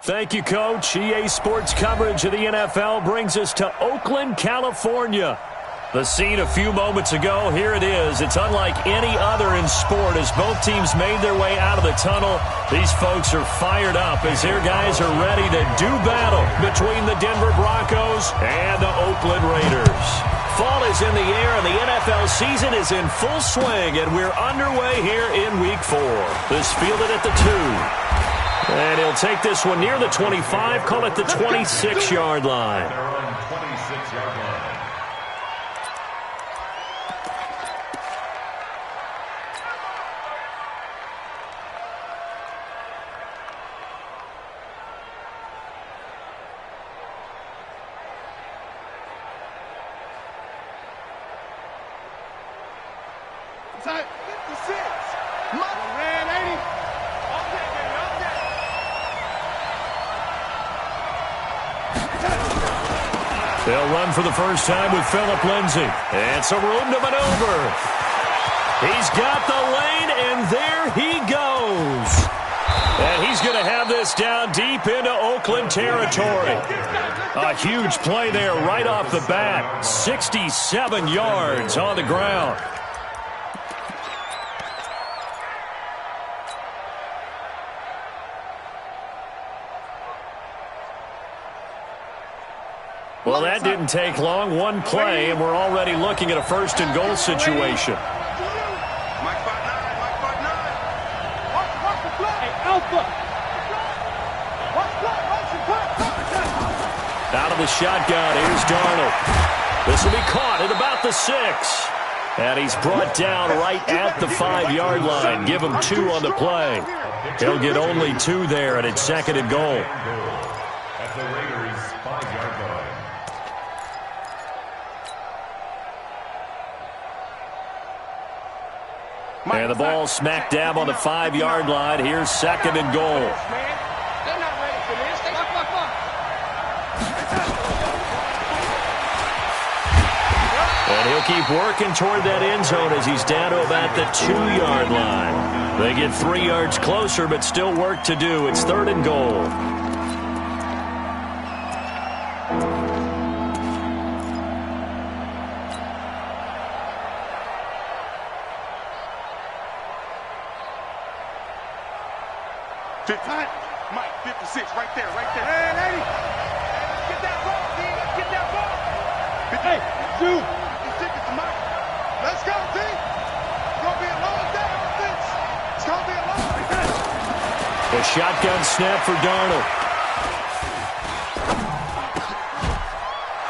Thank you, Coach. EA Sports coverage of the NFL brings us to Oakland, California. The scene a few moments ago, here it is. It's unlike any other in sport as both teams made their way out of the tunnel. These folks are fired up as their guys are ready to do battle between the Denver Broncos and the Oakland Raiders. Fall is in the air and the NFL season is in full swing, and we're underway here in Week 4. This fielded at the 2. And he'll take this one near the 25, call it the 26-yard line. They're on 26-yard line. Tight, 56. Ran 80. They'll run for the first time with Phillip Lindsay. And some room to maneuver. He's got the lane, and there he goes. And he's going to have this down deep into Oakland territory. A huge play there right off the bat. 67 yards on the ground. Well, that didn't take long. One play, and we're already looking at a first-and-goal situation. Mike 5'9", Mike 5'9". Watch the play. Hey, Alpha. Watch the play. Out of the shotgun, here's Darnold. This will be caught at about the 6. And he's brought down right at the 5-yard line. Give him 2 on the play. He'll get only 2 there, and it's second and goal. At the Raiders' 5-yard line. And the ball smack dab on the 5-yard line. Here's second and goal. They're not ready for this. And he'll keep working toward that end zone as he's down to about the 2-yard line. They get 3 yards closer, but still work to do. It's third and goal. Mike 56, right there. Man, 80. Get that ball, D. Get that ball. Hey, shoot. Mike. Let's go, D. It's going to be a long day on this. It's going to be a long day. A shotgun snap for Darnold.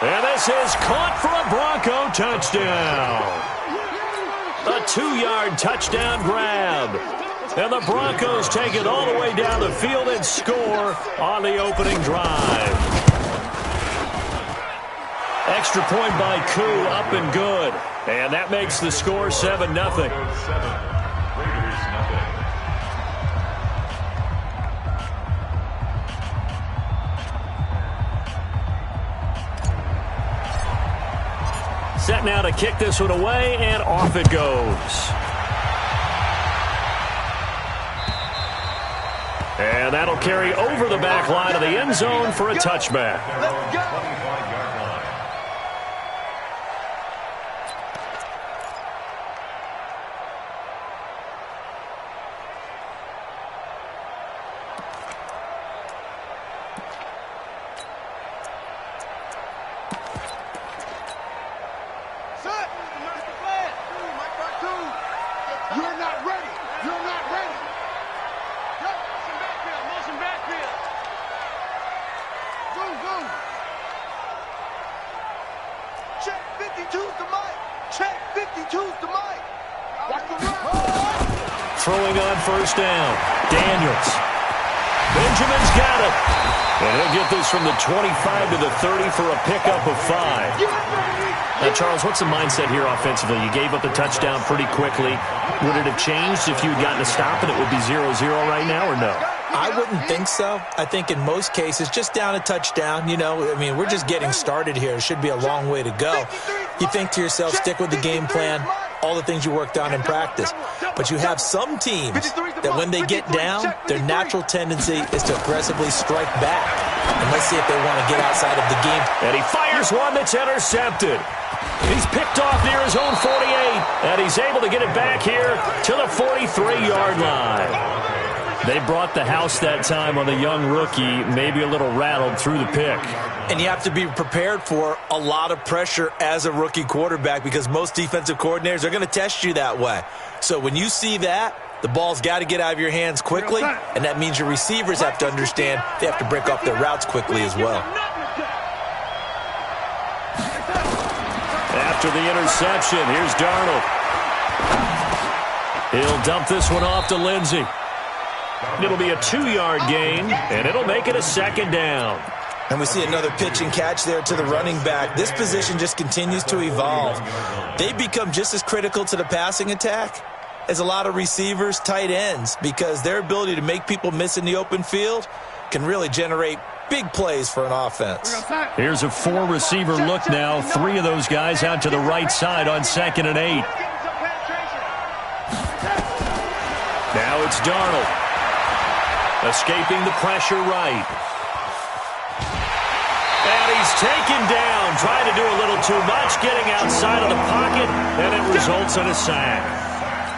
And this is caught for a Bronco touchdown. A 2-yard touchdown grab. And the Broncos take it all the way down the field and score on the opening drive. Extra point by Koo, up and good. And that makes the score 7-0. Raiders 0. Set now to kick this one away, and off it goes. And that'll carry over the back line of the end zone for a touchback. Let's go. 25-yard line. Son, master plan. Mike 5'2". You're not ready. You're not ready. Motion backfield. Zoom. Check 52's to Mike. Check 52's to Mike. Watch the run. Throwing on first down. Daniels. Benjamin's got it. And he'll get this from the 25 to the 30 for a pickup of 5. Now, Charles, what's the mindset here offensively? You gave up the touchdown pretty quickly. Would it have changed if you had gotten a stop and it would be 0-0 right now, or no? I wouldn't think so. I think in most cases, just down a touchdown, we're just getting started here. It should be a long way to go. You think to yourself, stick with the game plan. all the things you worked on in practice. But you have some teams that when they get down, their natural tendency is to aggressively strike back. And let's see if they want to get outside of the game. And he fires one that's intercepted. He's picked off near his own 48, and he's able to get it back here to the 43-yard line. They brought the house that time on the young rookie, maybe a little rattled through the pick. And you have to be prepared for a lot of pressure as a rookie quarterback because most defensive coordinators are going to test you that way. So when you see that, the ball's got to get out of your hands quickly, and that means your receivers have to understand they have to break off their routes quickly as well. After the interception, here's Darnold. He'll dump this one off to Lindsey. It'll be a 2-yard gain, and it'll make it a second down. And we see another pitch and catch there to the running back. This position just continues to evolve. They become just as critical to the passing attack as a lot of receivers, tight ends, because their ability to make people miss in the open field can really generate big plays for an offense. Here's a 4-receiver look now. 3 of those guys out to the right side on 2nd and 8. Now it's Darnold. Escaping the pressure right. And he's taken down, trying to do a little too much, getting outside of the pocket, and it results in a sack.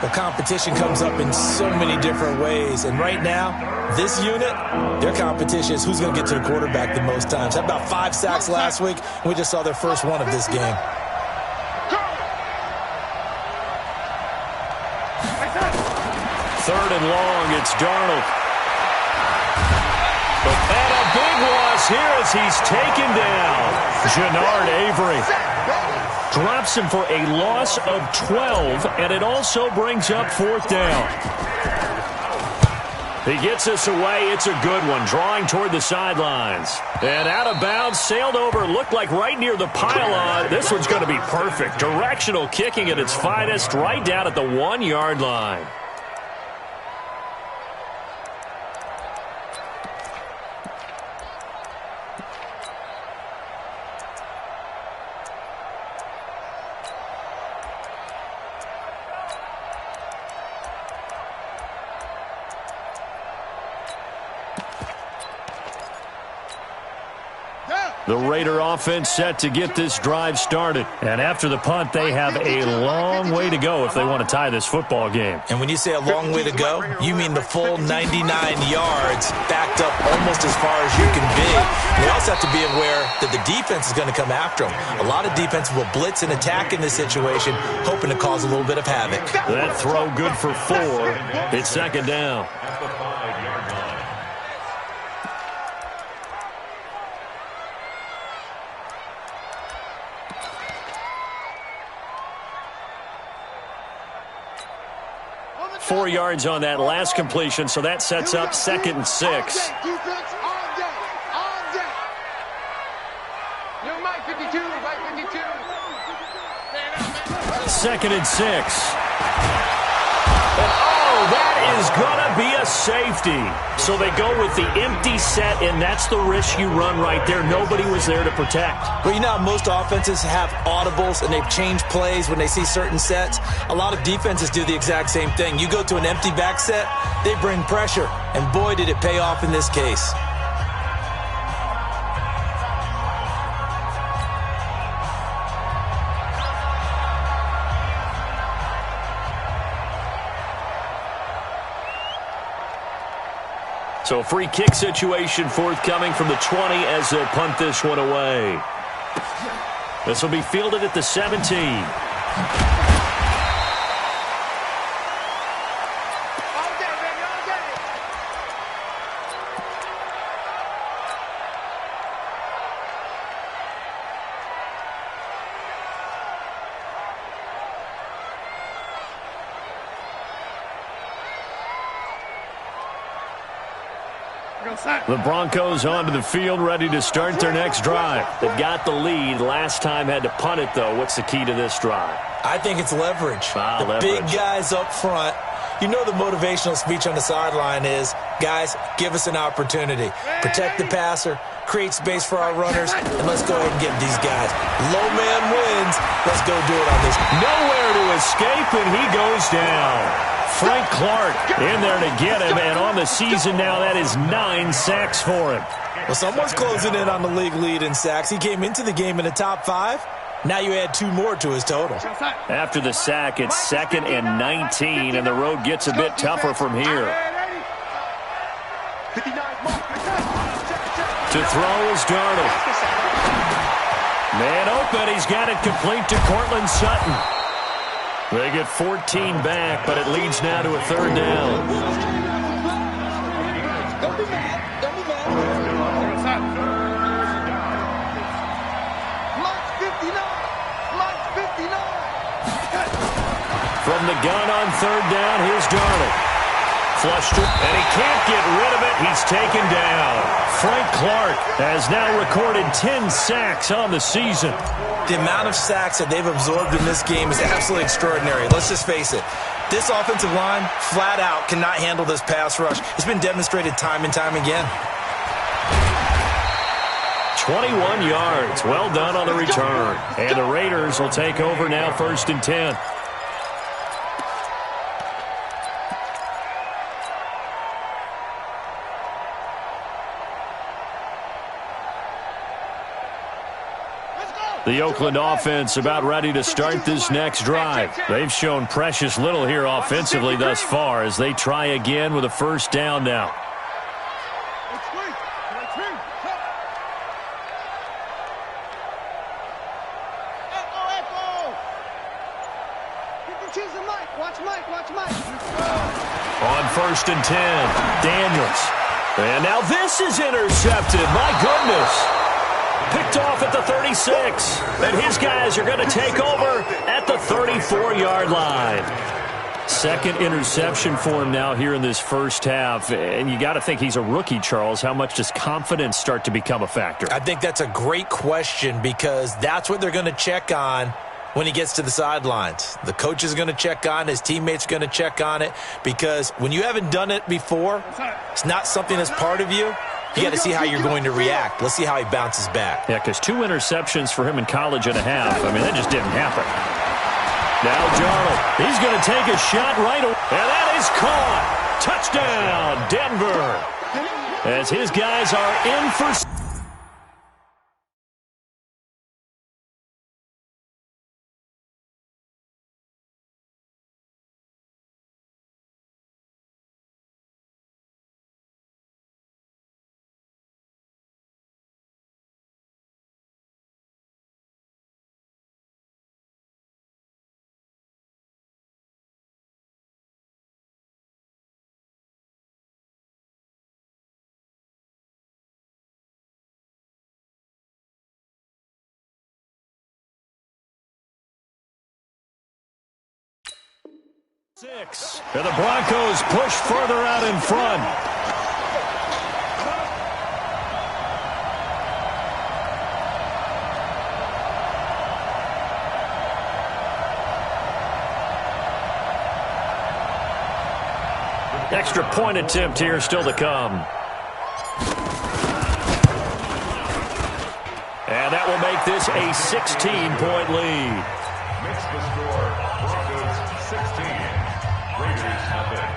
Well, competition comes up in so many different ways, and right now, this unit, their competition is who's going to get to the quarterback the most times. Had about 5 sacks last week, and we just saw their first one of this game. Third and long, it's Darnold. And a big loss here as he's taken down. Jannard Avery drops him for a loss of 12, and it also brings up 4th down. He gets us away. It's a good one, drawing toward the sidelines. And out of bounds, sailed over, looked like right near the pylon. This one's going to be perfect. Directional kicking at its finest, right down at the 1-yard line. The Raider offense set to get this drive started. And after the punt, they have a long way to go if they want to tie this football game. And when you say a long way to go, you mean the full 99 yards backed up almost as far as you can be. You also have to be aware that the defense is going to come after them. A lot of defenses will blitz and attack in this situation, hoping to cause a little bit of havoc. That throw good for 4. It's 2nd down. At the 5-yard line. Four yards on that last completion, so that sets up 2nd and 6. Second and 6. And that is going to be a safety. So they go with the empty set, and that's the risk you run right there. Nobody was there to protect. Well, you know how most offenses have audibles, and they've changed plays when they see certain sets. A lot of defenses do the exact same thing. You go to an empty back set, they bring pressure, and boy, did it pay off in this case. So free kick situation forthcoming from the 20 as they'll punt this one away. This will be fielded at the 17. The Broncos onto the field, ready to start their next drive. They've got the lead. Last time had to punt it, though. What's the key to this drive? I think it's leverage. Leverage. Big guys up front. You know the motivational speech on the sideline is, guys, give us an opportunity. Protect the passer, create space for our runners, and let's go ahead and get these guys. Low man wins. Let's go do it on this. Nowhere to escape, and he goes down. Frank Clark in there to get him, and on the season now, that is 9 sacks for him. Well, someone's closing in on the league lead in sacks. He came into the game in the top 5. Now you add 2 more to his total. After the sack, it's 2nd and 19, and the road gets a bit tougher from here. To throw is Darnold. Man open, he's got it complete to Cortland Sutton. They get 14 back, but it leads now to a 3rd down. Don't be mad. Don't be mad. Mark 59. Mark 59. From the gun on 3rd down, here's Darnold. Flushed it, and he can't get rid of it. He's taken down. Frank Clark has now recorded 10 sacks on the season. The amount of sacks that they've absorbed in this game is absolutely extraordinary. Let's just face it. This offensive line, flat out, cannot handle this pass rush. It's been demonstrated time and time again. 21 yards. Well done on the return. And the Raiders will take over now 1st and 10. The Oakland offense about ready to start this next drive. They've shown precious little here offensively thus far as they try again with a 1st down now. On 1st and 10, Daniels. And now this is intercepted. My goodness. Picked off at the 36. And his guys are going to take over at the 34-yard line. 2nd interception for him now here in this first half. And you got to think he's a rookie, Charles. How much does confidence start to become a factor? I think that's a great question because that's what they're going to check on when he gets to the sidelines. The coach is going to check on it. His teammates are going to check on it because when you haven't done it before, it's not something that's part of you. You got to see how you're going to react. Let's see how he bounces back. Yeah, because 2 interceptions for him in college and a half. I mean, that just didn't happen. Now Darnold, he's going to take a shot right away. And that is caught. Touchdown, Denver. As his guys are in for... Six. And the Broncos push further out in front. Extra point attempt here still to come. And that will make this a 16-point lead. Makes the score Broncos 16, Raiders nothing.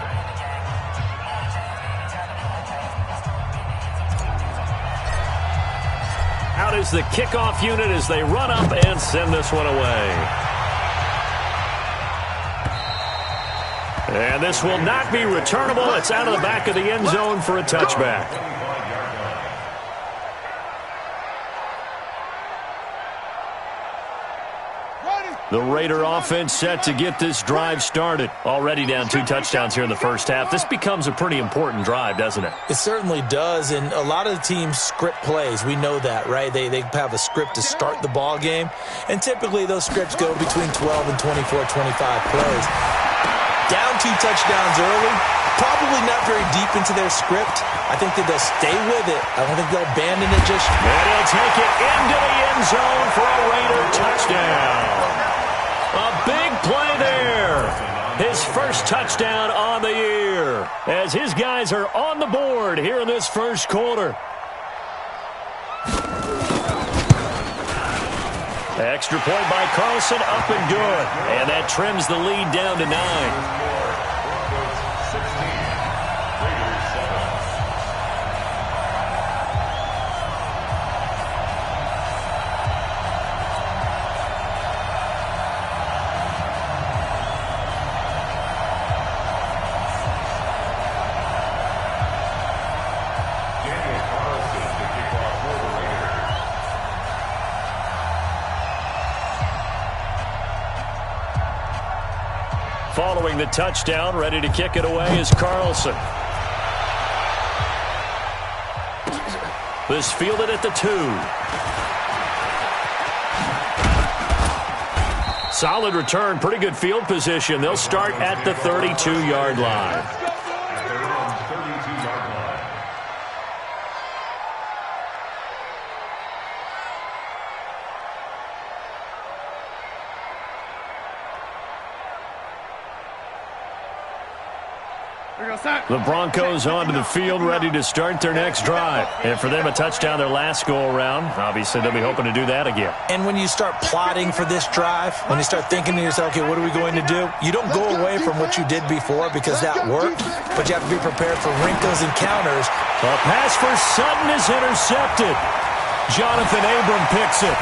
Out is the kickoff unit as they run up and send this one away. And this will not be returnable. It's out of the back of the end zone for a touchback. The Raider offense set to get this drive started. Already down 2 touchdowns here in the first half. This becomes a pretty important drive, doesn't it? It certainly does, and a lot of the teams script plays. We know that, right? They have a script to start the ball game, and typically those scripts go between 12 and 24, 25 plays. Down 2 touchdowns early, probably not very deep into their script. I think that they'll stay with it. I don't think they'll abandon it just yet. And he'll take it into the end zone for a Raider touchdown. A big play there. His first touchdown on the year as his guys are on the board here in this first quarter. Extra point by Carlson, up and good. And that trims the lead down to 9. Following the touchdown, ready to kick it away is Carlson. This fielded at the 2. Solid return, pretty good field position. They'll start at the 32-yard line. The Broncos onto the field, ready to start their next drive. And for them, a touchdown their last go-around. Obviously, they'll be hoping to do that again. And when you start plotting for this drive, when you start thinking to yourself, okay, what are we going to do? You don't go away from what you did before because that worked, but you have to be prepared for wrinkles and counters. A pass for Sutton is intercepted. Jonathan Abram picks it.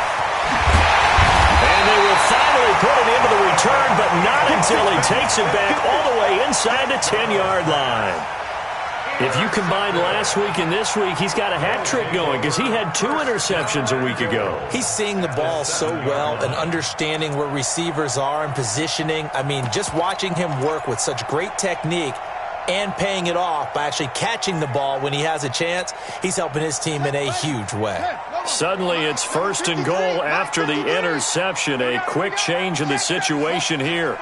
And they will finally put it into the return, but not until he takes it back all the way inside the 10-yard line. If you combine last week and this week, he's got a hat trick going because he had 2 interceptions a week ago. He's seeing the ball so well and understanding where receivers are and positioning. I mean, just watching him work with such great technique and paying it off by actually catching the ball when he has a chance, he's helping his team in a huge way. Suddenly, it's 1st and goal after the interception. A quick change in the situation here.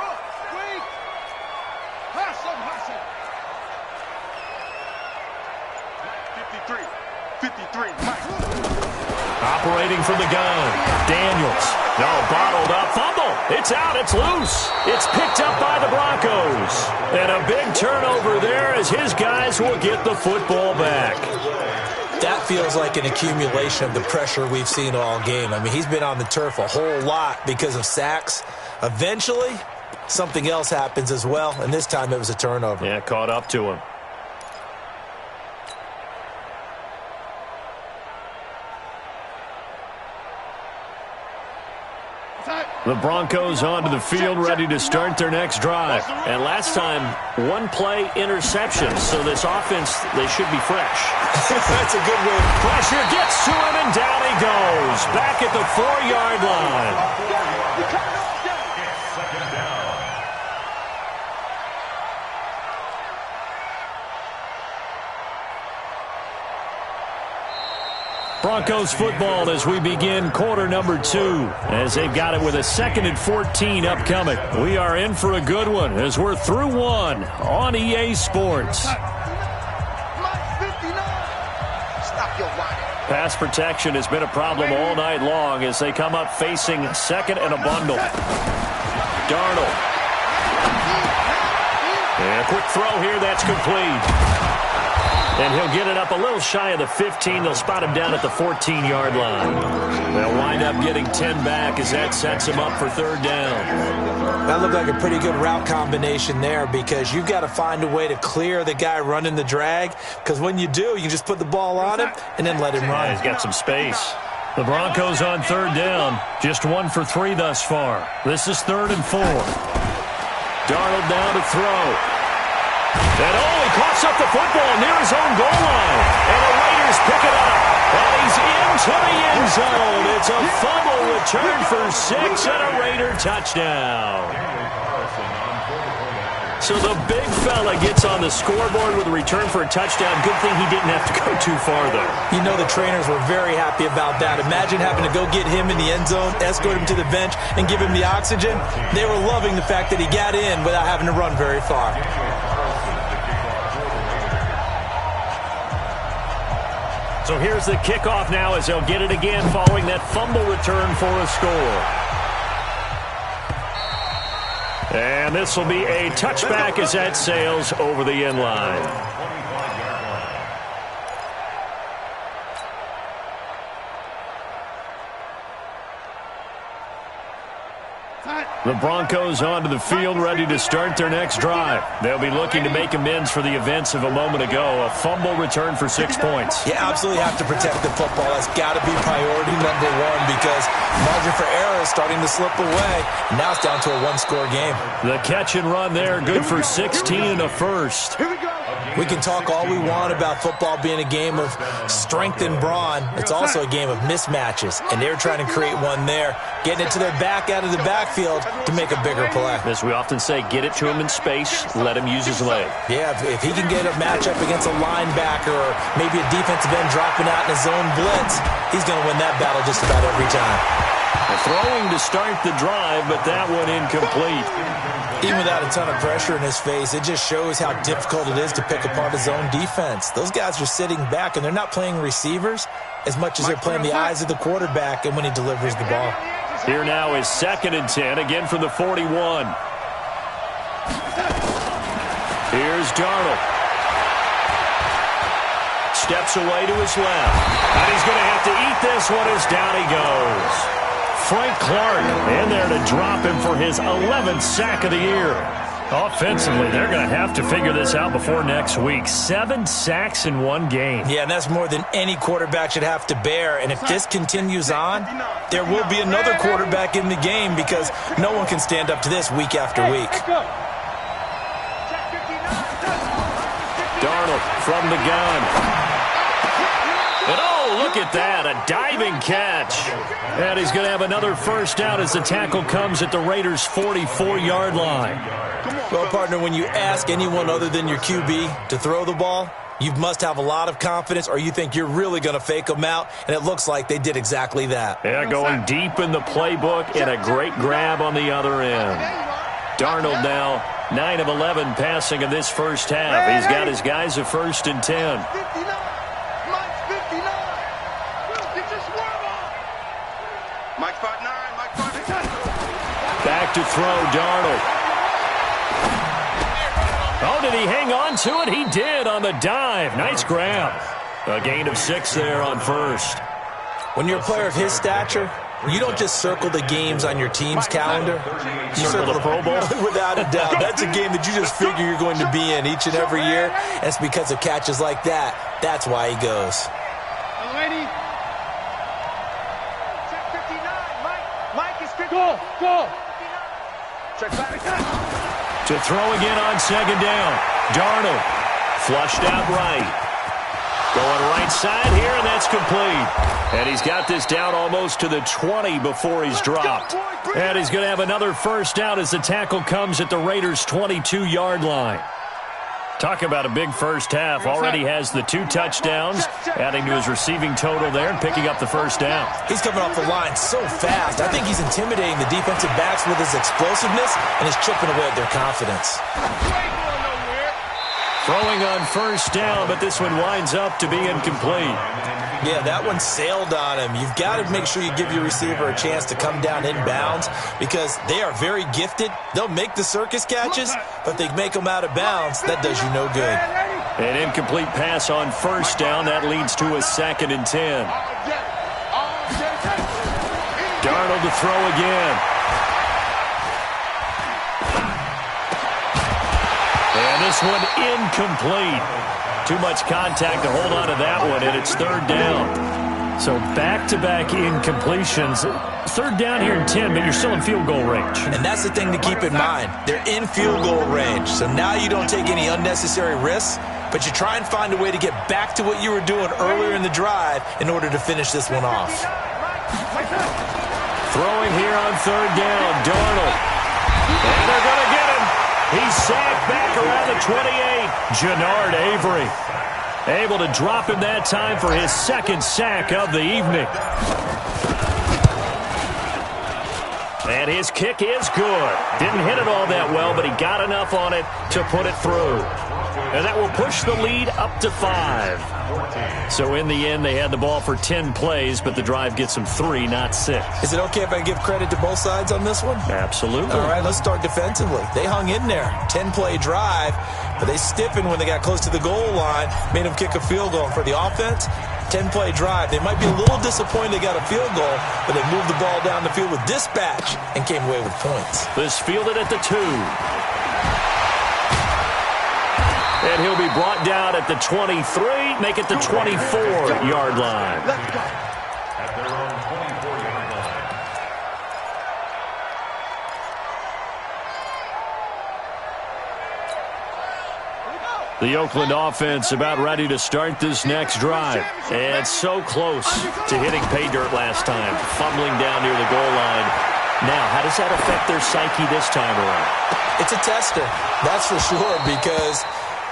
Operating from the gun, Daniels. No, bottled up, fumble. It's out, it's loose. It's picked up by the Broncos. And a big turnover there as his guys will get the football back. That feels like an accumulation of the pressure we've seen all game. I mean, he's been on the turf a whole lot because of sacks. Eventually, something else happens as well, and this time it was a turnover. Yeah, caught up to him. The Broncos onto the field, ready to start their next drive. And last time, 1-play interception. So this offense, they should be fresh. That's a good win. Pressure gets to him, and down he goes. Back at the 4-yard line. Broncos football as we begin quarter number 2, as they've got it with a 2nd and 14 upcoming. We are in for a good one as we're through 1 on EA Sports. Pass protection has been a problem all night long as they come up facing 2nd and a bundle. Darnold. And a quick throw here, that's complete. And he'll get it up a little shy of the 15. They'll spot him down at the 14-yard line. They'll wind up getting 10 back as that sets him up for 3rd down. That looked like a pretty good route combination there because you've got to find a way to clear the guy running the drag, because when you do, you can just put the ball on him and then let him run. Yeah, he's got some space. The Broncos on 3rd down. Just 1 for 3 thus far. This is 3rd and 4. Darnold down to throw. And he coughs up the football near his own goal line. And the Raiders pick it up. And he's into the end zone. It's a fumble return for 6 and a Raider touchdown. So the big fella gets on the scoreboard with a return for a touchdown. Good thing he didn't have to go too far, though. You know the trainers were very happy about that. Imagine having to go get him in the end zone, escort him to the bench, and give him the oxygen. They were loving the fact that he got in without having to run very far. So here's the kickoff now as they'll get it again following that fumble return for a score. And this will be a touchback as that sails over the end line. The Broncos onto the field, ready to start their next drive. They'll be looking to make amends for the events of a moment ago. A fumble return for 6 points. You absolutely have to protect the football. That's got to be priority number one because margin for error is starting to slip away. Now it's down to a one-score game. The catch and run there, good for 16 and a first. Here we go. We can talk all we want about football being a game of strength and brawn. It's also a game of mismatches, and they're trying to create one there, getting it to their back out of the backfield to make a bigger play. As we often say, get it to him in space, let him use his leg. Yeah, if he can get a matchup against a linebacker or maybe a defensive end dropping out in a zone blitz, he's going to win that battle just about every time. Throwing to start the drive, but that one incomplete. Even without a ton of pressure in his face, it just shows how difficult it is to pick apart his own defense. Those guys are sitting back, and they're not playing receivers as much as they're playing the eyes of the quarterback and when he delivers the ball. Here now is 2nd and 10, again from the 41. Here's Darnold. Steps away to his left. And he's going to have to eat this one as down he goes. Frank Clark in there to drop him for his 11th sack of the year. Offensively, they're going to have to figure this out before next week. 7 sacks in one game. Yeah, and that's more than any quarterback should have to bear. And if this continues on, there will be another quarterback in the game because no one can stand up to this week after week. Darnold from the gun. And oh, look at that, a diving catch. And he's going to have another first down as the tackle comes at the Raiders' 44-yard line. Well, partner, when you ask anyone other than your QB to throw the ball, you must have a lot of confidence or you think you're really going to fake them out, and it looks like they did exactly that. Yeah, going deep in the playbook and a great grab on the other end. Darnold now 9 of 11 passing in this first half. He's got his guys at 1st and 10. Back to throw, Darnold. Oh, did he hang on to it? He did on the dive. Nice grab. A gain of 6 there on first. When you're a player of his stature, you don't just circle the games on your team's calendar. You circle the Pro Bowl. Without a doubt. That's a game that you just figure you're going to be in each and every year. And it's because of catches like that. That's why he goes. Go. To throw again on 2nd down. Darnold flushed out right. Going right side here, and that's complete. And he's got this down almost to the 20 before he's dropped. And he's going to have another first down as the tackle comes at the Raiders' 22-yard line. Talk about a big first half. Already has the 2 touchdowns, adding to his receiving total there and picking up the first down. He's coming off the line so fast. I think he's intimidating the defensive backs with his explosiveness, and he's chipping away at their confidence. Throwing on first down, but this one winds up to be incomplete. Yeah, that one sailed on him. You've got to make sure you give your receiver a chance to come down inbounds because they are very gifted. They'll make the circus catches, but they make them out of bounds. That does you no good. An incomplete pass on first down. That leads to a 2nd and 10. Darnold to throw again. And this one incomplete. Too much contact to hold on to that one, and it's 3rd down. So back-to-back incompletions. 3rd down here in 10, but you're still in field goal range. And that's the thing to keep in mind. They're in field goal range. So now you don't take any unnecessary risks, but you try and find a way to get back to what you were doing earlier in the drive in order to finish this one off. Throwing here on 3rd down, Darnold. And they're going to get him. He's sacked back around the 28. Jannard Avery able to drop him that time for his 2nd sack of the evening. And his kick is good. Didn't hit it all that well, but he got enough on it to put it through. And that will push the lead up to 5. So in the end, they had the ball for 10 plays, but the drive gets them 3, not 6. Is it okay if I give credit to both sides on this one? Absolutely. All right, let's start defensively. They hung in there. 10-play drive, but they stiffened when they got close to the goal line, made them kick a field goal. And for the offense, 10-play drive. They might be a little disappointed they got a field goal, but they moved the ball down the field with dispatch and came away with points. This fielded at the 2. And he'll be brought down at the 23, make it the 24-yard line. Let's go. At their own 24-yard line. The Oakland offense about ready to start this next drive. And so close to hitting pay dirt last time, fumbling down near the goal line. Now, how does that affect their psyche this time around? It's a tester, that's for sure, because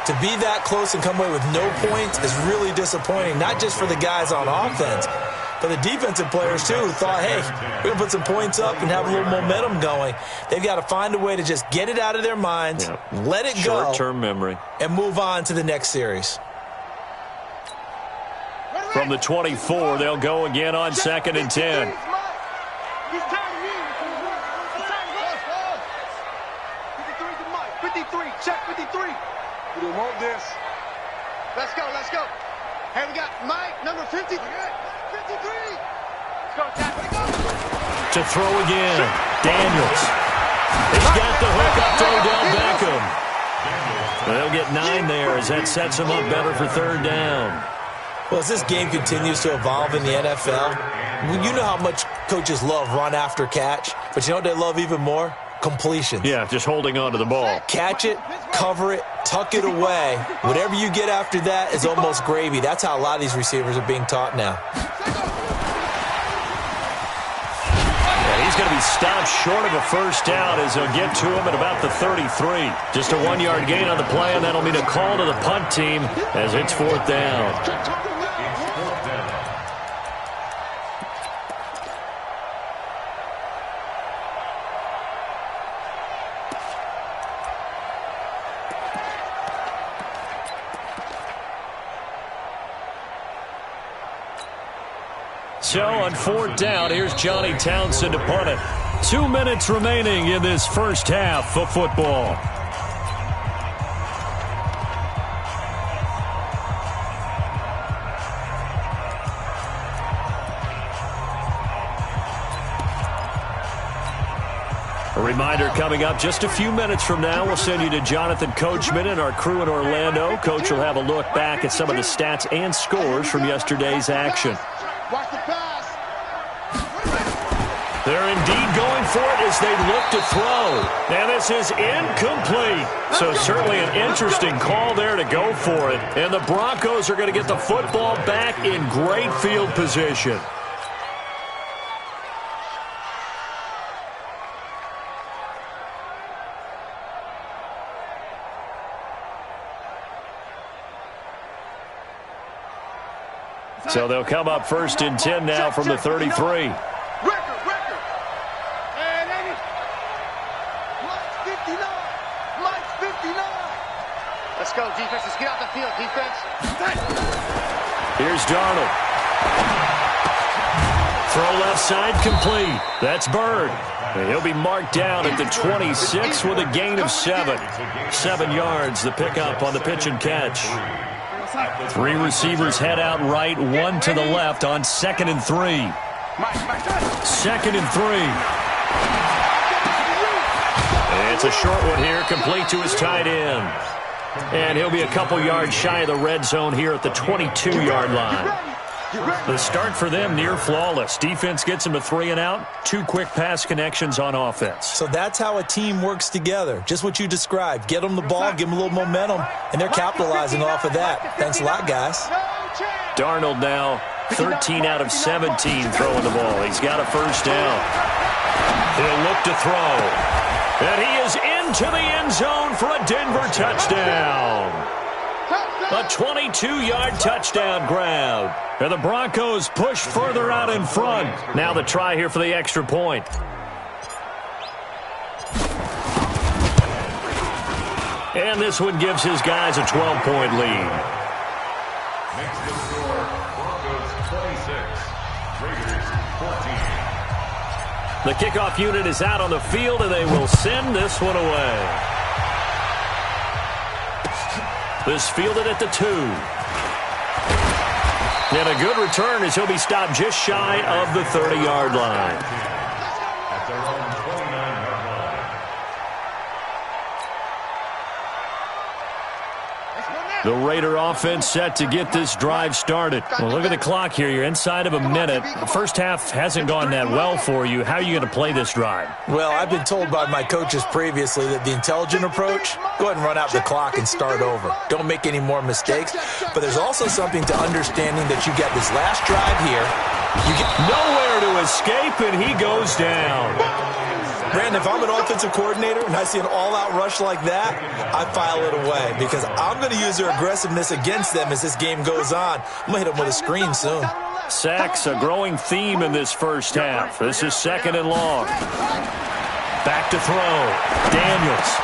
to be that close and come away with no points is really disappointing, not just for the guys on offense, but the defensive players, too, who thought, hey, we're going to put some points up and have a little momentum going. They've got to find a way to just get it out of their minds, let it go, short-term memory, and move on to the next series. From the 24, they'll go again on 2nd and 10. Check 53. We don't want this. Let's go, let's go. Hey, we got Mike, number 50. 53. Let's go, Jack. To throw again, Daniels. He's got the hook up to Odell Beckham. They'll get 9 there as that sets them up better for 3rd down. Well, as this game continues to evolve in the NFL, you know how much coaches love run after catch, but you know what they love even more? Completions. Yeah, just holding on to the ball. Catch it, cover it, tuck it away. Whatever you get after that is almost gravy. That's how a lot of these receivers are being taught now. Yeah, he's going to be stopped short of a 1st down as they'll get to him at about the 33. Just a 1-yard gain on the play, and that'll mean a call to the punt team as it's 4th down. So on 4th down, here's Johnny Townsend to punt it. 2 minutes remaining in this first half of football. A reminder coming up just a few minutes from now, we'll send you to Jonathan Coachman and our crew in Orlando. Coach will have a look back at some of the stats and scores from yesterday's action. Watch the pass. They're indeed going for it as they look to throw. And this is incomplete. So certainly an interesting call there to go for it. And the Broncos are going to get the football back in great field position. So they'll come up 1st and 10 now from the 33. Record. And Eddie. Mike's 59. Mike's 59. Let's go, defense. Let's get out the field, defense. Here's Darnold. Throw left side complete. That's Bird. And he'll be marked down at the 26 with a gain of 7. 7 yards, the pickup on the pitch and catch. 3 receivers head out right, 1 to the left on 2nd and 3. 2nd and 3. It's a short one here, complete to his tight end. And he'll be a couple yards shy of the red zone here at the 22-yard line. The start for them near flawless. Defense gets them a 3 and out. 2 quick pass connections on offense. So that's how a team works together. Just what you described. Get them the ball, give them a little momentum, and they're capitalizing off of that. Thanks a lot, guys. Darnold now 13 out of 17 throwing the ball. He's got a 1st down. He'll look to throw. And he is into the end zone for a Denver touchdown. A 22-yard touchdown grab. And the Broncos push further out in front. Now the try here for the extra point. And this one gives his guys a 12-point lead. Makes the score Broncos 26, Raiders 14. The kickoff unit is out on the field, and they will send this one away. This fielded at the 2. And a good return as he'll be stopped just shy of the 30-yard line. At their own 29-yard line. The Raider offense set to get this drive started. Well, look at the clock here. You're inside of a minute. The first half hasn't gone that well for you. How are you going to play this drive? Well, I've been told by my coaches previously that the intelligent approach, go ahead and run out the clock and start over. Don't make any more mistakes. But there's also something to understanding that you get this last drive here. You get nowhere to escape, and he goes down. Brandon, if I'm an offensive coordinator and I see an all-out rush like that, I file it away because I'm going to use their aggressiveness against them as this game goes on. I'm going to hit them with a screen soon. Sacks, a growing theme in this first half. This is 2nd and long. Back to throw. Daniels.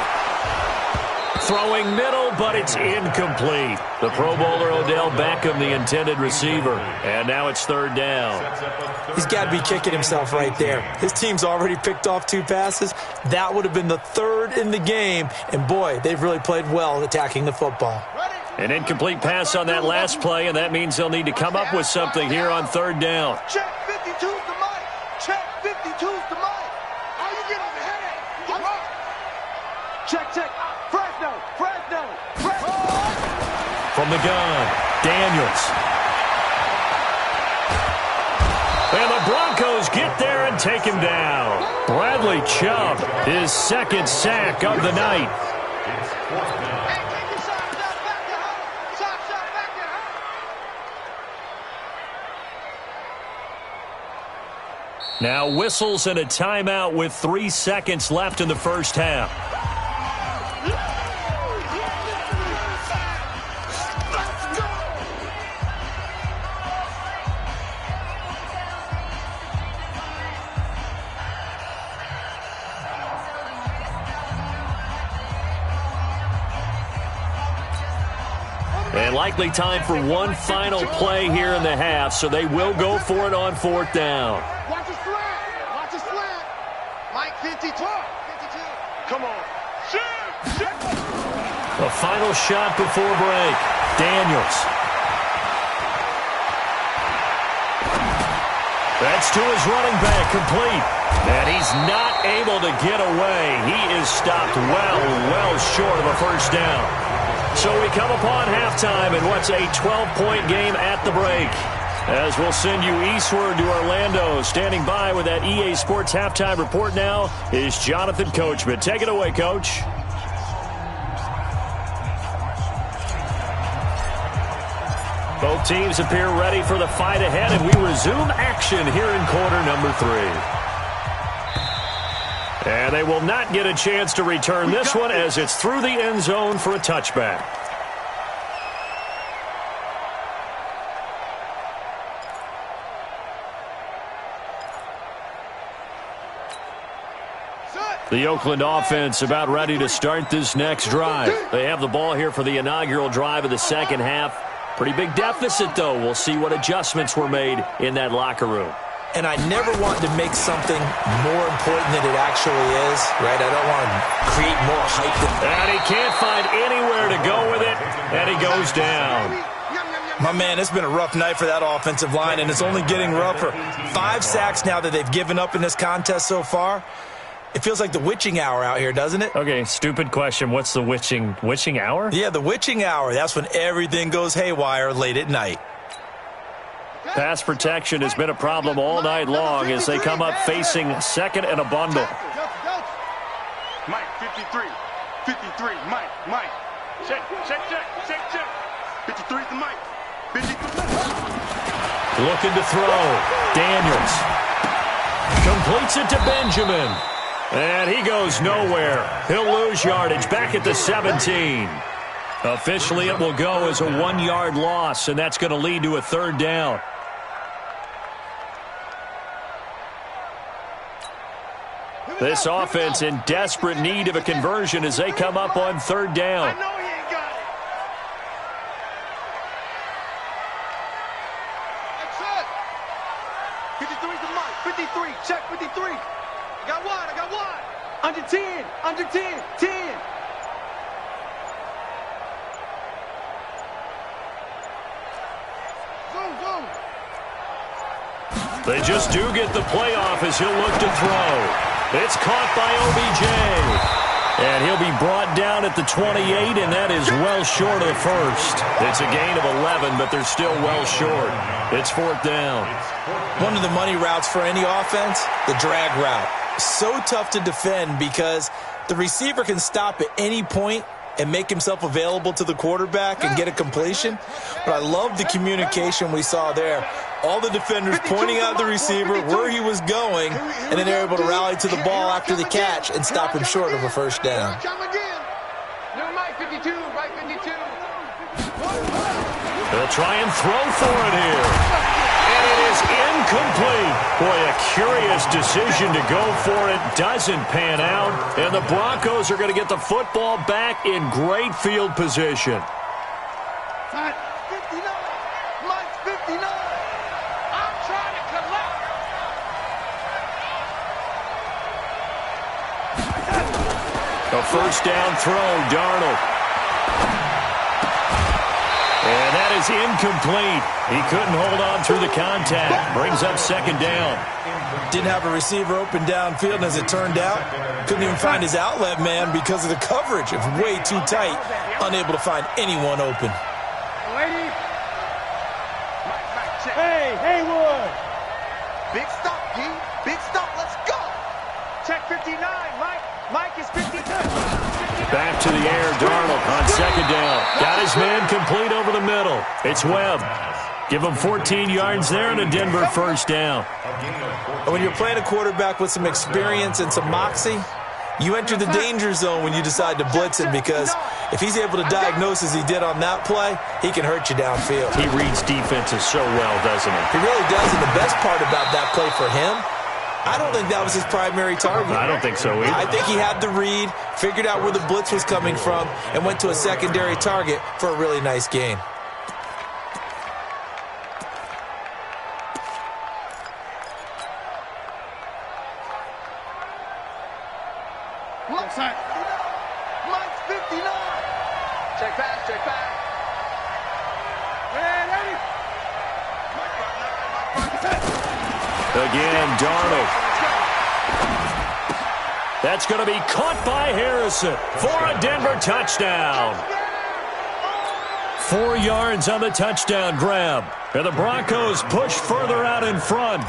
Throwing middle, but it's incomplete. The Pro Bowler Odell Beckham, the intended receiver. And now it's 3rd down. He's got to be kicking himself right there. His team's already picked off 2 passes. That would have been the 3rd in the game. And, boy, they've really played well attacking the football. An incomplete pass on that last play, and that means they'll need to come up with something here on 3rd down. Check 52's the mic. Check 52's the mic. How you get on the headache? I'm up. Check. Fresno. From the gun, Daniels. And the Broncos get there and take him down. Bradley Chubb, his 2nd sack of the night. Now whistles and a timeout with 3 seconds left in the first half. And likely time for one final play here in the half, so they will go for it on 4th down. Watch a slant. Mike 52. Come on. Shoot. A final shot before break. Daniels. That's to his running back, complete. And he's not able to get away. He is stopped well short of a first down. So we come upon halftime in what's a 12-point game at the break. As we'll send you eastward to Orlando. Standing by with that EA Sports halftime report now is Jonathan Coachman. Take it away, Coach. Both teams appear ready for the fight ahead, and we resume action here in quarter number 3. And they will not get a chance to return this one as it's through the end zone for a touchback. The Oakland offense about ready to start this next drive. They have the ball here for the inaugural drive of the second half. Pretty big deficit, though. We'll see what adjustments were made in that locker room. And I never want to make something more important than it actually is, right? I don't want to create more hype. And he can't find anywhere to go with it, and he goes down. My man, it's been a rough night for that offensive line, and it's only getting rougher. 5 sacks now that they've given up in this contest so far. It feels like the witching hour out here, doesn't it? Okay, stupid question. What's the witching hour? Yeah, the witching hour. That's when everything goes haywire late at night. Pass protection has been a problem all night long as they come up facing 2nd and a bundle. Mike, 53. Mike. Check. 53's the Mike. 53. Looking to throw. Daniels. Completes it to Benjamin. And he goes nowhere. He'll lose yardage back at the 17. Officially, it will go as a 1-yard loss, and that's going to lead to a 3rd down. This offense in desperate need of a conversion as they come up on 3rd down. I know he ain't got it. That's it. 53's the Mike. 53. Check 53. I got one. Under 10. 10. Zoom. They just do get the playoff as he'll look to throw. It's caught by OBJ. And he'll be brought down at the 28, and that is well short of the first. It's a gain of 11, but they're still well short. It's fourth down. One of the money routes for any offense, the drag route. So tough to defend because the receiver can stop at any point and make himself available to the quarterback and get a completion. But I love the communication we saw there. All the defenders pointing out the receiver where he was going, and then they're able to rally to the ball after the catch and stop him short of a first down. They'll try and throw for it here. And it is incomplete. Boy, a curious decision to go for it. Doesn't pan out. And the Broncos are going to get the football back in great field position. Mike 59. Mike 59. I'm trying to collect. A first down throw, Darnold. And that is incomplete. He couldn't hold on through the contact. Brings up second down. Didn't have a receiver open downfield, and as it turned out, couldn't even find his outlet man because of the coverage. It was way too tight, unable to find anyone open. Hey, Haywood. Big stop, G. Big stop. Let's go. Check 59, Mike. Mike is 52. Back to the air, Darnold on second down. Got his man complete over the middle. It's Webb. Give him 14 yards there and a Denver first down. When you're playing a quarterback with some experience and some moxie, you enter the danger zone when you decide to blitz him, because if he's able to diagnose as he did on that play, he can hurt you downfield. He reads defenses so well, doesn't he? He really does, and the best part about that play for him, I don't think that was his primary target. I don't think so either. I think he had the read, figured out where the blitz was coming from, and went to a secondary target for a really nice gain. Mike's 59. Check back, check back. Again, Darnold. That's going to be caught by Harrison for a Denver touchdown. 4 yards on the touchdown grab. And the Broncos push further out in front.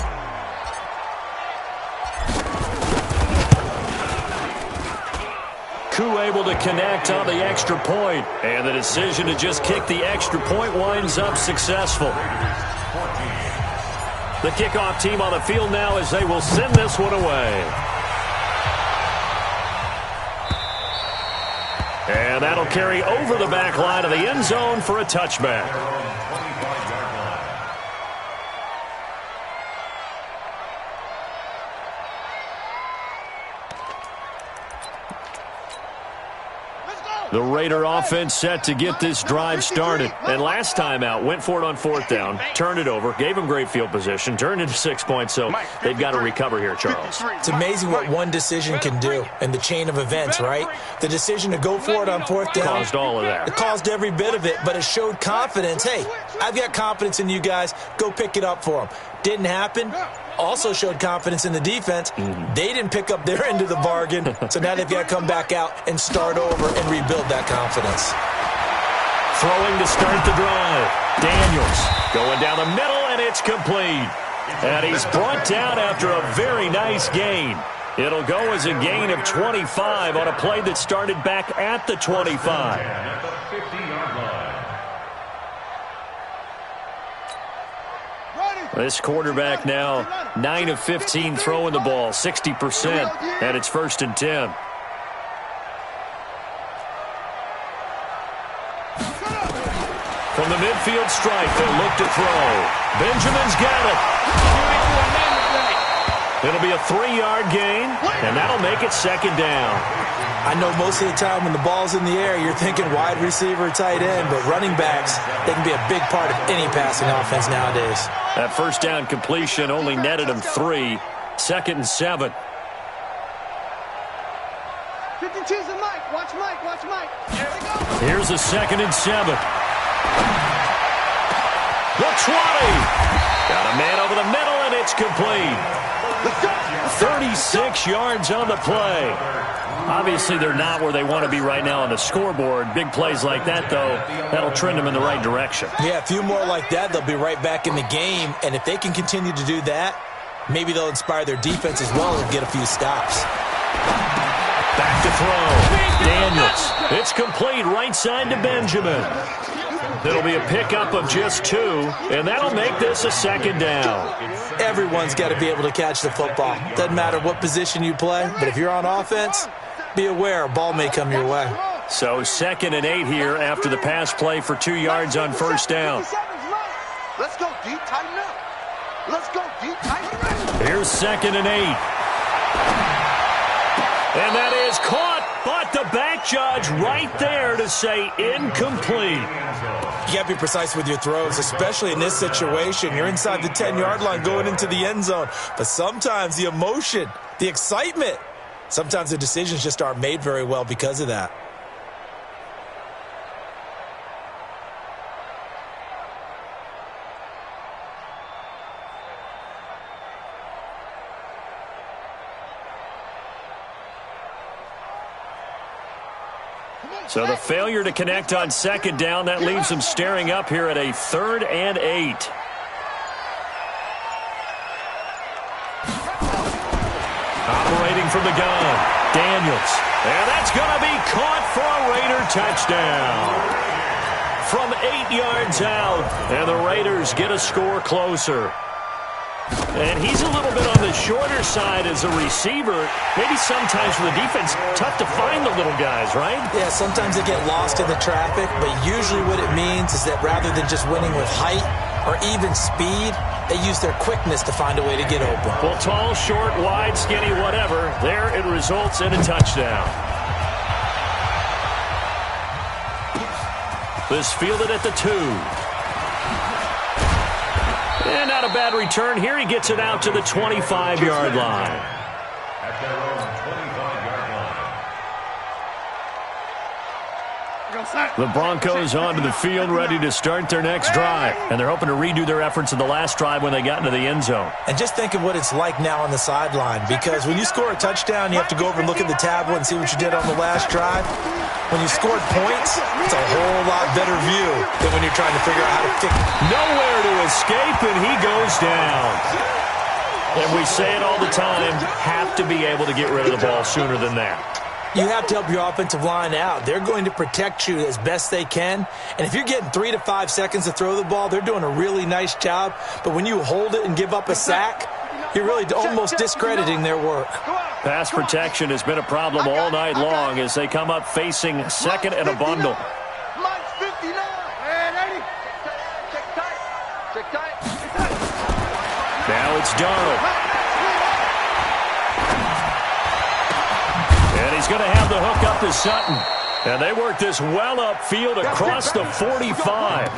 Koo able to connect on the extra point. And the decision to just kick the extra point winds up successful. The kickoff team on the field now as they will send this one away. And that'll carry over the back line of the end zone for a touchback. The Raider offense set to get this drive started. And last time out, went for it on fourth down, turned it over, gave them great field position, turned into 6 points, so they've got to recover here, Charles. It's amazing what one decision can do in the chain of events, right? The decision to go for it on fourth down caused all of that. It caused every bit of it, but it showed confidence. Hey, I've got confidence in you guys. Go pick it up for them. Didn't happen. Also showed confidence in the defense. They didn't pick up their end of the bargain, so now they've got to come back out and start over and rebuild that confidence. Throwing to start the drive. Daniels going down the middle, and it's complete. And he's brought down after a very nice gain. It'll go as a gain of 25 on a play that started back at the 25. At the 50-yard line. This quarterback now 9 of 15 throwing the ball, 60%, and it's first and 10. From the midfield stripe, they look to throw. Benjamin's got it. It'll be a 3-yard gain, and that'll make it second down. I know most of the time when the ball's in the air, you're thinking wide receiver, tight end, but running backs, they can be a big part of any passing offense nowadays. That first down completion only netted him 3. Second and 7. 52's a Mike. Watch Mike. Watch Mike. Here we go. Here's a second and 7. The 20. Got a man over the middle, and it's complete. 36 yards on the play. Obviously, they're not where they want to be right now on the scoreboard. Big plays like that, though, that'll trend them in the right direction. Yeah, a few more like that, they'll be right back in the game. And if they can continue to do that, maybe they'll inspire their defense as well and get a few stops. Back to throw. Daniels. It's complete right side to Benjamin. It'll be a pickup of just 2, and that'll make this a second down. Everyone's got to be able to catch the football. Doesn't matter what position you play, but if you're on offense, be aware a ball may come your way. So 2nd and 8 here after the pass play for 2 yards on first down. Let's go deep, tighten up. Let's go deep, tighten up. Here's 2nd and 8. And that is caught, but the back judge right there to say incomplete. You got to be precise with your throws, especially in this situation. You're inside the 10-yard line going into the end zone. But sometimes the emotion, the excitement, sometimes the decisions just aren't made very well because of that. So the failure to connect on 2nd down, that leaves them staring up here at a 3rd and 8. Operating from the gun, Daniels. And that's going to be caught for a Raider touchdown. From 8 yards out, and the Raiders get a score closer. And he's a little bit on the shorter side as a receiver. Maybe sometimes for the defense, tough to find the little guys, right? Yeah, sometimes they get lost in the traffic, but usually what it means is that rather than just winning with height or even speed, they use their quickness to find a way to get open. Well, tall, short, wide, skinny, whatever, there it results in a touchdown. This fielded at the 2. And not a bad return here. He gets it out to the 25-yard line. At their own 25-yard line. The Broncos onto the field ready to start their next drive. And they're hoping to redo their efforts in the last drive when they got into the end zone. And just think of what it's like now on the sideline, because when you score a touchdown, you have to go over and look at the tablet and see what you did on the last drive. When you scored points, it's a whole lot better view than when you're trying to figure out how to kick. Nowhere to escape, and he goes down. And we say it all the time, have to be able to get rid of the ball sooner than that. You have to help your offensive line out. They're going to protect you as best they can. And if you're getting 3 to 5 seconds to throw the ball, they're doing a really nice job. But when you hold it and give up a sack, you're really almost discrediting their work. Pass protection has been a problem all night long as they come up facing 2nd and a bundle. Mike's 59. Hey, check tight. Now it's Darnold. And he's going to have the hook up to Sutton. And they work this well upfield across the 45.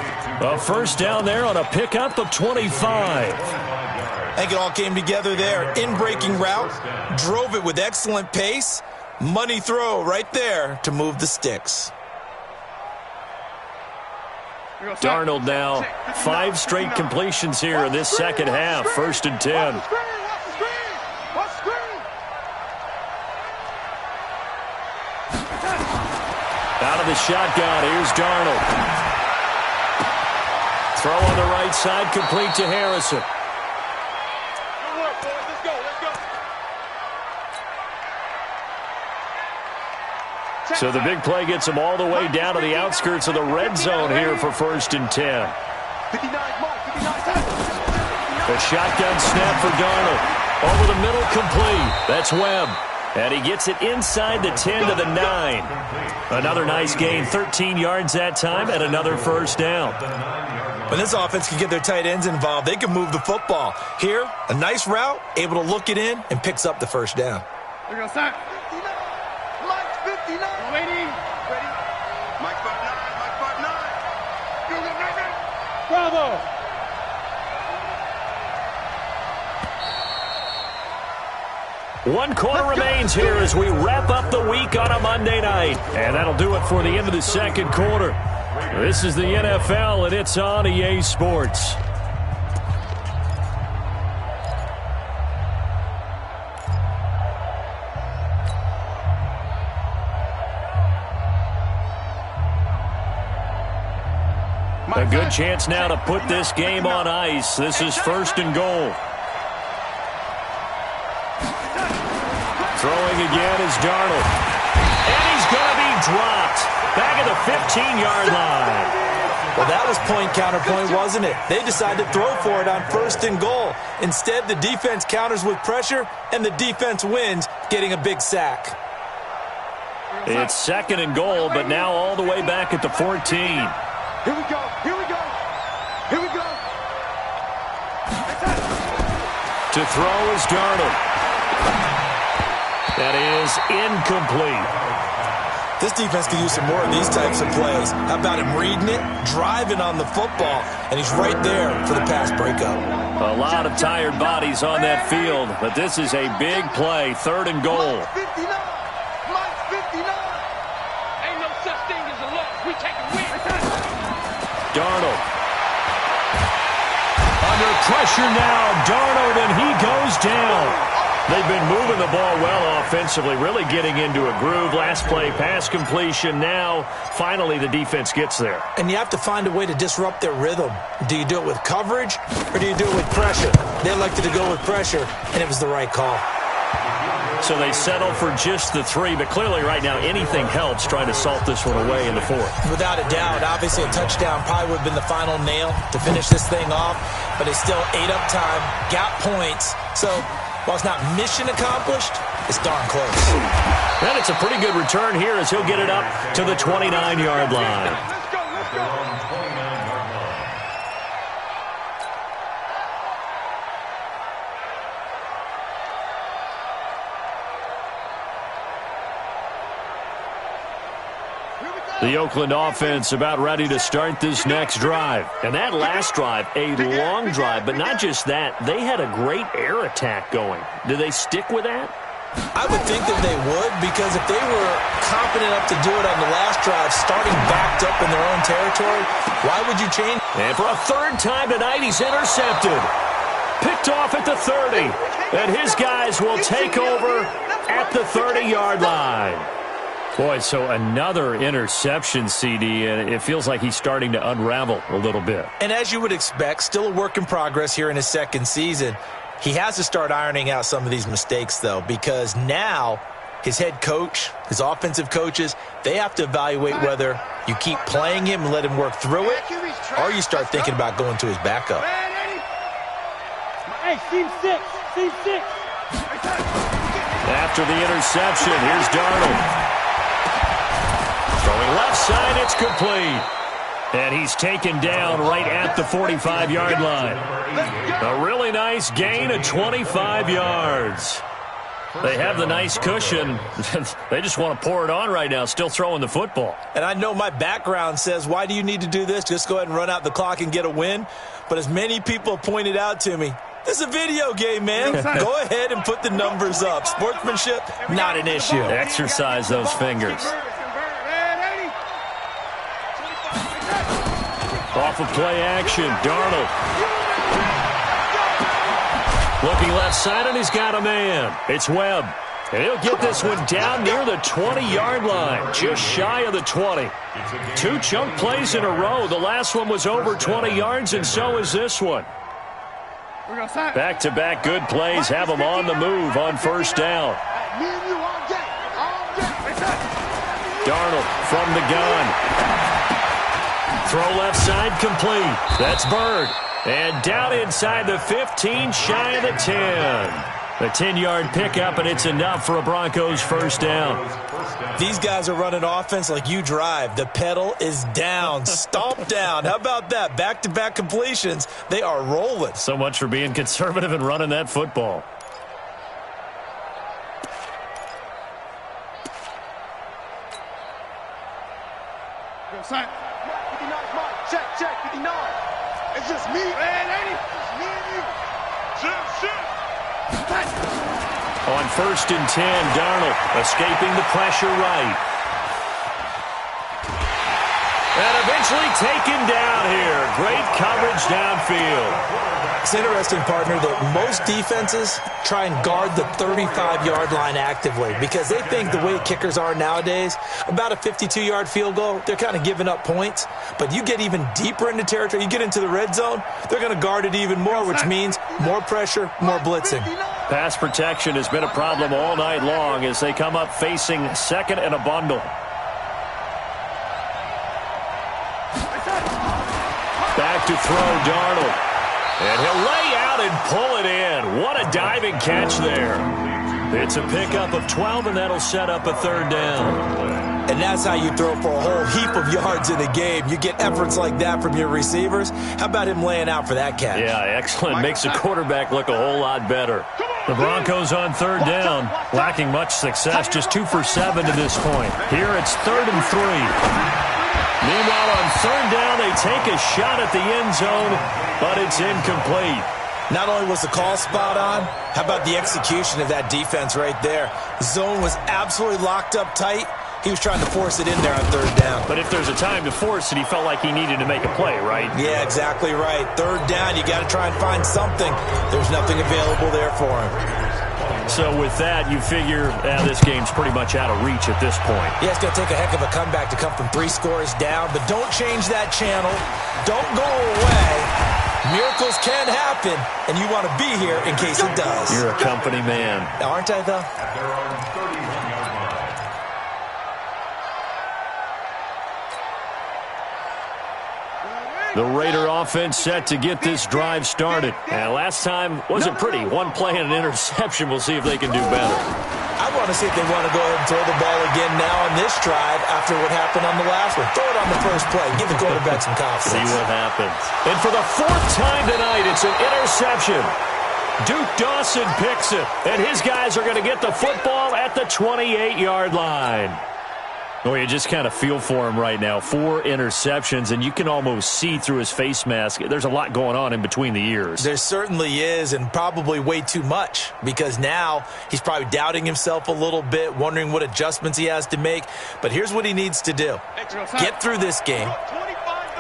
A first down there on a pickup of 25. I think it all came together there. In-breaking route, drove it with excellent pace. Money throw right there to move the sticks. Darnold now 5 straight completions here in this second half. 1st and 10. Out of the shotgun, here's Darnold. Throw on the right side, complete to Harrison. So the big play gets them all the way down to the outskirts of the red zone here for 1st and 10. The shotgun snap for Darnold. Over the middle, complete. That's Webb. And he gets it inside the 10 to the 9. Another nice gain, 13 yards that time, and another first down. When this offense can get their tight ends involved, they can move the football. Here, a nice route, able to look it in, and picks up the first down. We're going to start. Mike's 59. Waiting. Ready. Mike 59. Mike 59. Bravo. One quarter remains here as we wrap up the week on a Monday night. And that'll do it for the end of the second quarter. This is the NFL, and it's on EA Sports. A good chance now to put this game on ice. This is 1st and goal. Throwing again is Darnold. And he's going to be dropped. Back at the 15-yard line. Well, that was point counterpoint, wasn't it? They decided to throw for it on 1st and goal. Instead, the defense counters with pressure, and the defense wins, getting a big sack. It's 2nd and goal, but now all the way back at the 14. Here we go. Here we go. Here we go. To throw is Darnold. That is incomplete. This defense could use some more of these types of plays. How about him reading it, driving on the football, and he's right there for the pass breakup. A lot of tired bodies on that field, but this is a big play, 3rd and goal. Mike 59. Mike 59. Ain't no such thing as a loss. We take a win. Darnold. Under pressure now, Darnold, and he goes down. They've been moving the ball well offensively, really getting into a groove. Last play, pass completion. Now, finally, the defense gets there. And you have to find a way to disrupt their rhythm. Do you do it with coverage, or do you do it with pressure? They elected to go with pressure, and it was the right call. So they settle for just the 3, but clearly right now anything helps trying to salt this one away in the 4th. Without a doubt, obviously a touchdown probably would have been the final nail to finish this thing off, but they still ate up time, got points. So while it's not mission accomplished, it's darn close. And it's a pretty good return here as he'll get it up to the 29-yard line. Let's go. Let's go. The Oakland offense about ready to start this next drive. And that last drive, a long drive, but not just that. They had a great air attack going. Do they stick with that? I would think that they would, because if they were confident enough to do it on the last drive, starting backed up in their own territory, why would you change? And for a 3rd time tonight, he's intercepted. Picked off at the 30. And his guys will take over at the 30-yard line. Boy, so another interception, CD, and it feels like he's starting to unravel a little bit. And as you would expect, still a work in progress here in his 2nd season. He has to start ironing out some of these mistakes, though, because now his head coach, his offensive coaches, they have to evaluate whether you keep playing him and let him work through it, or you start thinking about going to his backup. Hey, team 6. Team 6. After the interception, here's Darnold. Throwing left side, it's complete. And he's taken down right at the 45-yard line. A really nice gain of 25 yards. They have the nice cushion. They just want to pour it on right now, still throwing the football. And I know my background says, why do you need to do this? Just go ahead and run out the clock and get a win. But as many people pointed out to me, this is a video game, man. Go ahead and put the numbers up. Sportsmanship, not an issue. Exercise those fingers. Off of play action, Darnold. Looking left side, and he's got a man. It's Webb. And he'll get this one down near the 20-yard line, just shy of the 20. 2 chunk plays in a row. The last one was over 20 yards, and so is this one. Back-to-back good plays have them on the move on 1st down. Darnold from the gun. Throw left side complete. That's Bird. And down inside the 15, shy of the 10. A 10-yard pickup, and it's enough for a Broncos 1st down. These guys are running offense like you drive. The pedal is down, stomped down. How about that? Back-to-back completions. They are rolling. So much for being conservative and running that football. Check, 59. It's just me, man, ain't it? It's me and you. Shit. On 1st and 10, Darnold escaping the pressure right. And eventually taken down here. Great coverage downfield. It's interesting, partner, that most defenses try and guard the 35-yard line actively because they think the way kickers are nowadays, about a 52-yard field goal, they're kind of giving up points. But you get even deeper into territory, you get into the red zone, they're going to guard it even more, which means more pressure, more blitzing. Pass protection has been a problem all night long as they come up facing second and a bundle. Back to throw, Darnold. And he'll lay out and pull it in. What a diving catch there. It's a pickup of 12, and that'll set up a third down. And that's how you throw for a whole heap of yards in a game. You get efforts like that from your receivers. How about him laying out for that catch? Yeah, excellent. Makes the quarterback look a whole lot better. The Broncos on third down, lacking much success, just 2 for 7 to this point. Here it's 3rd and 3. Meanwhile, on third down, they take a shot at the end zone, but it's incomplete. Not only was the call spot on, how about the execution of that defense right there? The zone was absolutely locked up tight. He was trying to force it in there on third down. But if there's a time to force it, he felt like he needed to make a play, right? Yeah, exactly right. Third down, you got to try and find something. There's nothing available there for him. So with that, you figure this game's pretty much out of reach at this point. Yeah, it's going to take a heck of a comeback to come from 3 scores down, but don't change that channel. Don't go away. Miracles can happen, and you want to be here in case it does. You're a company man. Aren't I, though? At their own 31-yard line. The Raider offense set to get this drive started. And last time wasn't pretty. One play and an interception. We'll see if they can do better. I want to see if they want to go ahead and throw the ball again now on this drive after what happened on the last one. Throw it on the first play. Give the quarterback some confidence. See what happens. And for the 4th time tonight, it's an interception. Duke Dawson picks it. And his guys are going to get the football at the 28-yard line. Well, you just kind of feel for him right now. 4 interceptions, and you can almost see through his face mask. There's a lot going on in between the ears. There certainly is, and probably way too much, because now he's probably doubting himself a little bit, wondering what adjustments he has to make. But here's what he needs to do. Get through this game,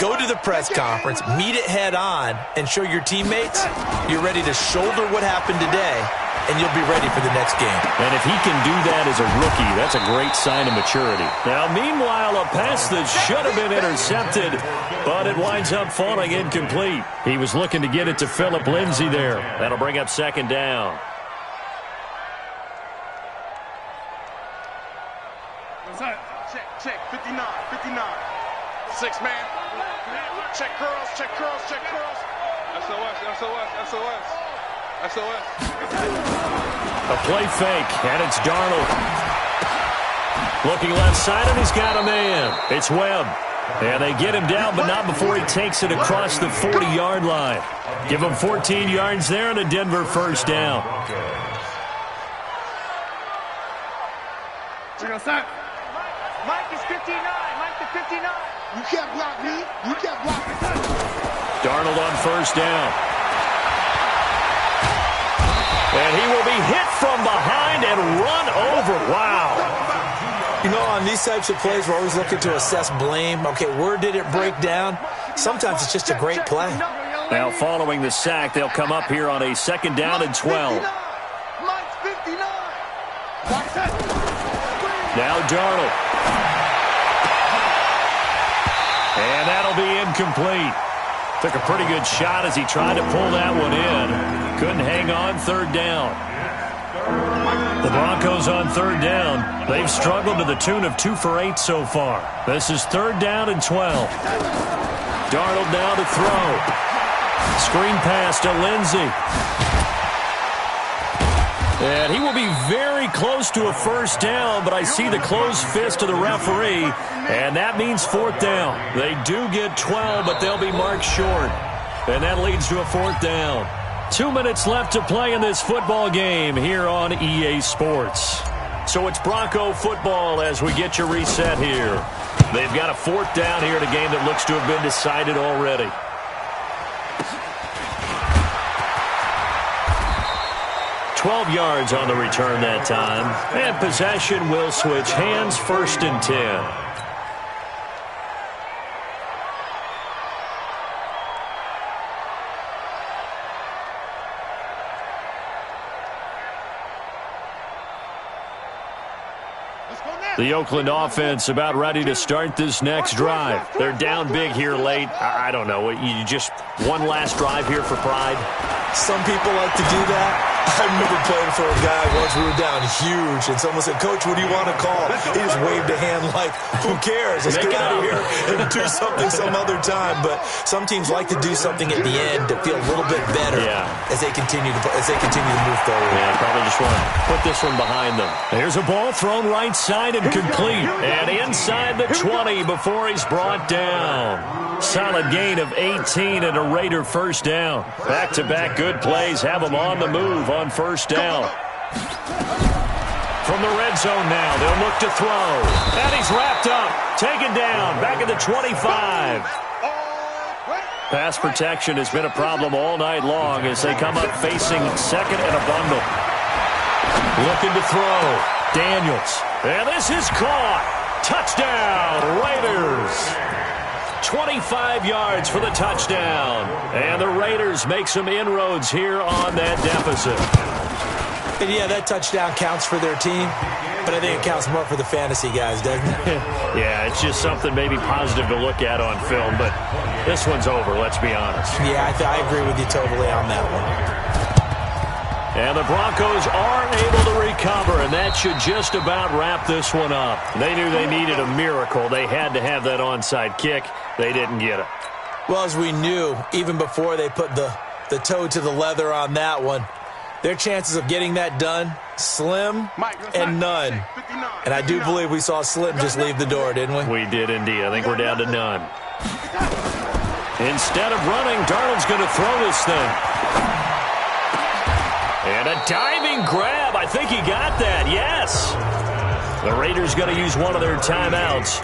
go to the press conference, meet it head on, and show your teammates you're ready to shoulder what happened today, and you'll be ready for the next game. And if he can do that as a rookie, that's a great sign of maturity. Now, meanwhile, a pass that should have been intercepted, but it winds up falling incomplete. He was looking to get it to Phillip Lindsay there. That'll bring up second down. Check, 59. 6 man. Check curls. SOS. A play fake, and it's Darnold. Looking left side, and he's got a man. It's Webb. And they get him down, but not before he takes it across the 40-yard line. Give him 14 yards there and a Denver first down. Mike is 59. You can't block me. Darnold on first down. And he will be hit from behind and run over. Wow. You know, on these types of plays, we're always looking to assess blame. Okay, where did it break down? Sometimes it's just a great play. Now, following the sack, they'll come up here on a 2nd down and 12. Mike's 59. Now Darnold. And that'll be incomplete. Took a pretty good shot as he tried to pull that one in. Couldn't hang on, 3rd down. The Broncos on 3rd down. They've struggled to the tune of 2 for 8 so far. This is 3rd down and 12. Darnold now to throw. Screen pass to Lindsay. And he will be very close to a first down, but I see the closed fist of the referee, and that means 4th down. They do get 12, but they'll be marked short. And that leads to a 4th down. 2 minutes left to play in this football game here on EA Sports. So it's Bronco football as we get you reset here. They've got a 4th down here in a game that looks to have been decided already. $12 yards on the return that time. And possession will switch hands, 1st and 10. The Oakland offense about ready to start this next drive. They're down big here late. I don't know. You just one last drive here for pride? Some people like to do that. I remember playing for a guy once. We were down huge, and someone said, "Coach, what do you want to call?" He just waved a hand like, "Who cares? Let's get out of here and do something some other time." But some teams like to do something at the end to feel a little bit better as they continue to move forward. Yeah, probably just want to put this one behind them. There's a ball thrown right side and complete, and inside the 20 before he's brought down. Solid gain of 18 and a Raider first down. Back-to-back good plays have them on the move on first down. From the red zone now, they'll look to throw. And he's wrapped up, taken down, back at the 25. Pass protection has been a problem all night long as they come up facing second and a bundle. Looking to throw. Daniels. And this is caught. Touchdown, Raiders. 25 yards for the touchdown. And the Raiders make some inroads here on that deficit. And yeah, that touchdown counts for their team, but I think it counts more for the fantasy guys, doesn't it? Yeah, it's just something maybe positive to look at on film, but this one's over, let's be honest. Yeah, I agree with you totally on that one. And the Broncos are able to recover, and that should just about wrap this one up. They knew they needed a miracle. They had to have that onside kick. They didn't get it. Well, as we knew, even before they put the toe to the leather on that one, their chances of getting that done, slim and none. And I do believe we saw Slim just leave the door, didn't we? We did indeed. I think we're down to none. Instead of running, Darnold's going to throw this thing. And a diving grab. I think he got that. Yes. The Raiders going to use one of their timeouts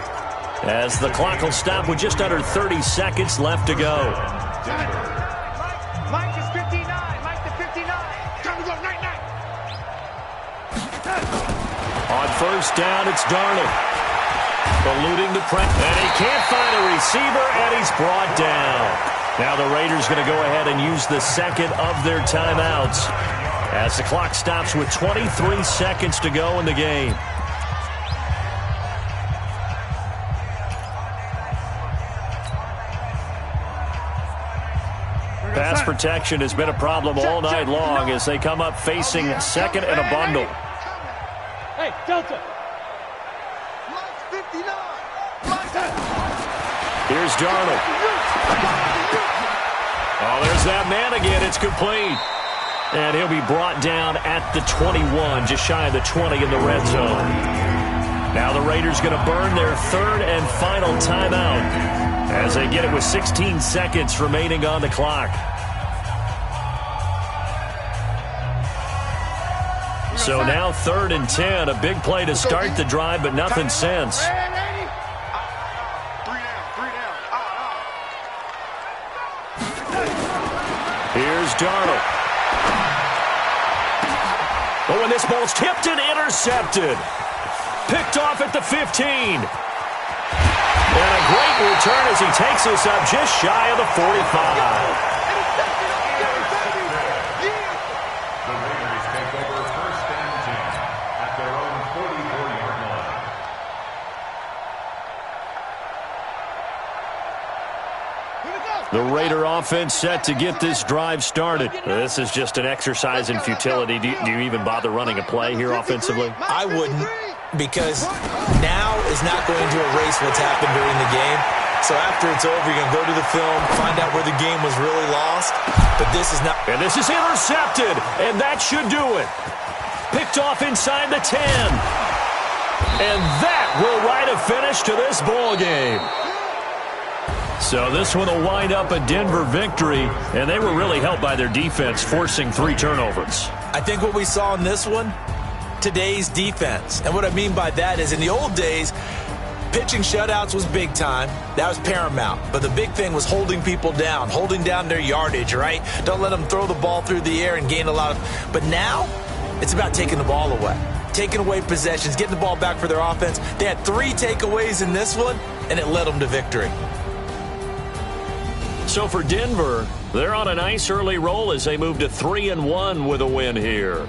as the clock will stop with just under 30 seconds left to go. Mike is 59. Mike to 59. Time to go. Night, night. On first down, it's Darnold. Eluding the press. And he can't find a receiver, and he's brought down. Now the Raiders going to go ahead and use the second of their timeouts as the clock stops with 23 seconds to go in the game. Pass protection has been a problem all night long as they come up facing second and a bundle. Hey, Delta. Mike's 59. Here's Darnold. Oh, there's that man again. It's complete. And he'll be brought down at the 21, just shy of the 20 in the red zone. Now the Raiders going to burn their third and final timeout as they get it with 16 seconds remaining on the clock. So now 3rd and 10, a big play to start the drive, but nothing since. Here's Darnold. Oh, and this ball's tipped and intercepted. Picked off at the 15. And a great return as he takes us up just shy of the 45. The Raiders take over first and 10 at their own 44-yard line. The Raider offense set to get this drive started. This is just an exercise in futility. Do you even bother running a play here offensively? I wouldn't, because now is not going to erase what's happened during the game. So after it's over, you're going to go to the film, find out where the game was really lost. But this is not. And this is intercepted, and that should do it. Picked off inside the 10. And that will write a finish to this ball game. So this one will wind up a Denver victory, and they were really helped by their defense, forcing 3 turnovers. I think what we saw in this one, today's defense. And what I mean by that is in the old days, pitching shutouts was big time. That was paramount. But the big thing was holding people down, holding down their yardage, right? Don't let them throw the ball through the air and gain a lot of. But now, it's about taking the ball away. Taking away possessions, getting the ball back for their offense. They had 3 takeaways in this one, and it led them to victory. So for Denver, they're on a nice early roll as they move to 3-1 with a win here.